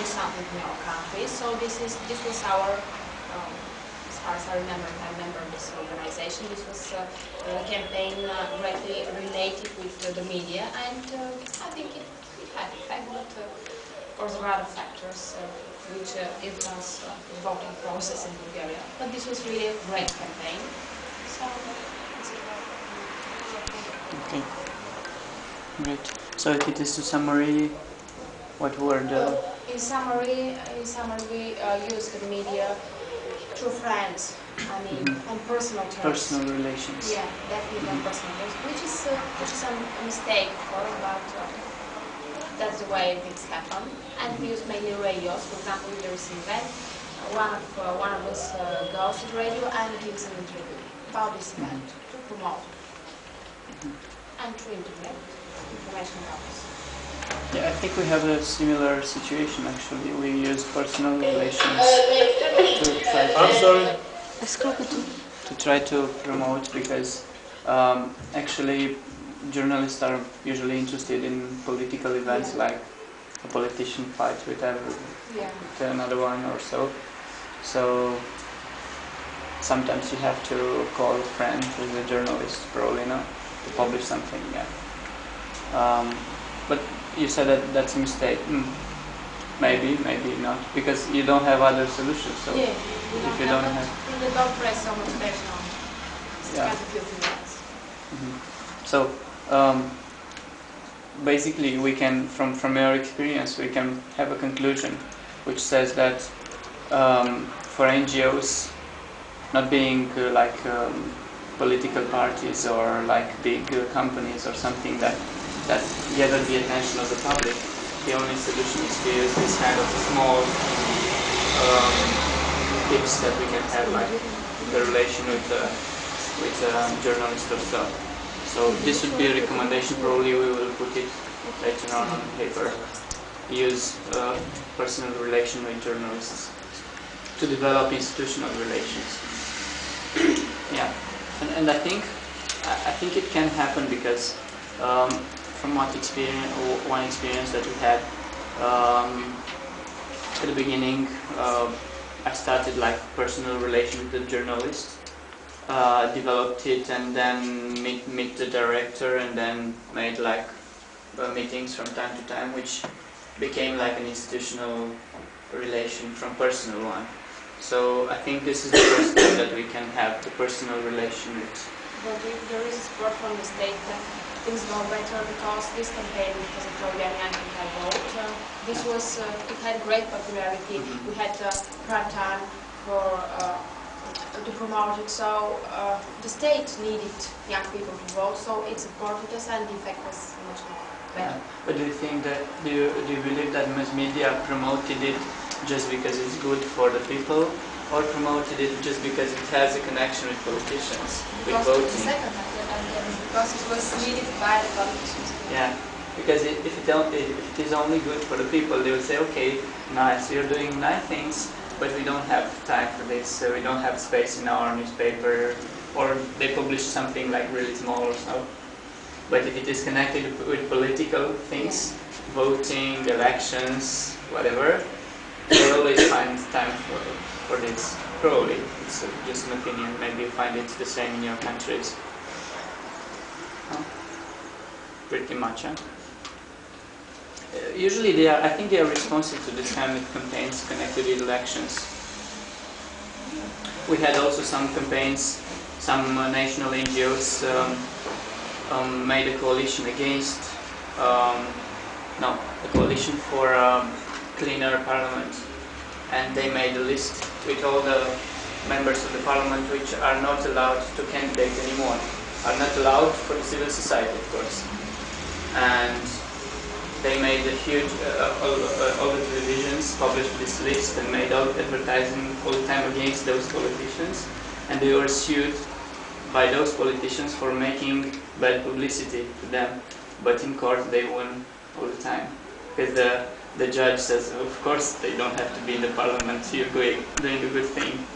change something in our country. So this was our, as far as I remember this organization. This was a campaign directly related with the media, and I think it had effect. But of course, there are other factors which influence the voting process in Bulgaria. But this was really a great campaign. So. Okay. Great. So if it is to summary, what were the... In summary, we use the media through friends. I mean, on personal terms. Personal relations. Yeah, definitely on personal terms, which is a mistake, of course, but that's the way things happen. And we use mainly radios. For example, if there is an event, one of us goes to the radio and gives an interview about this event to promote it. And through internet, information comes. Yeah, I think we have a similar situation actually. We use personal relations to try to promote, because actually journalists are usually interested in political events, like a politician fight with another one or so. So sometimes you have to call a friend who's a journalist, probably, no, to publish something. Yeah. But you said that that's a mistake. Maybe not, because you don't have other solutions. So yeah, if you don't have, you don't press so much pressure on. Yeah. So basically, we can, from your experience, we can have a conclusion, which says that for NGOs, not being like political parties or like big companies or something that gather the attention of the public, the only solution is to use this kind of small tips that we can have, like the relation with journalists or so. So this would be a recommendation. Probably we will put it later on paper. Use personal relation with journalists to develop institutional relations. Yeah, and I think it can happen because from one experience that we had at the beginning, I started like personal relation with the journalist, developed it, and then meet the director, and then made like meetings from time to time, which became like an institutional relation from personal one. So I think this is the first thing that we can have, the personal relation with. But if there is support from the state, things go better, because this campaign, because of Bulgarian vote, this was it had great popularity. We had prime time to promote it, so the state needed young people to vote, so it supported us, and the effect was much better. Yeah. But do you think that do you believe that mass media promoted it just because it's good for the people, or promoted it just because it has a connection with politicians, with voting? The second, because it was needed by the politicians. Yeah, because if it is only good for the people, they will say, okay, nice, you're doing nice things, but we don't have time for this, so we don't have space in our newspaper, or they publish something like really small or so. But if it is connected with political things, voting, elections, whatever, they always find time for this. Probably, it's just an opinion. Maybe you find it the same in your countries. Huh? Pretty much, huh? Usually I think they are responsive to this kind of campaigns connected with elections. We had also some campaigns, some national NGOs made a coalition against, a coalition for cleaner parliament, and they made a list with all the members of the parliament which are not allowed to candidate anymore, are not allowed for the civil society, of course. And they made a huge, all the televisions published this list and made all advertising all the time against those politicians, and they were sued by those politicians for making bad publicity to them. But in court they won all the time, because the judge says, of course they don't have to be in the parliament, you're doing a good thing.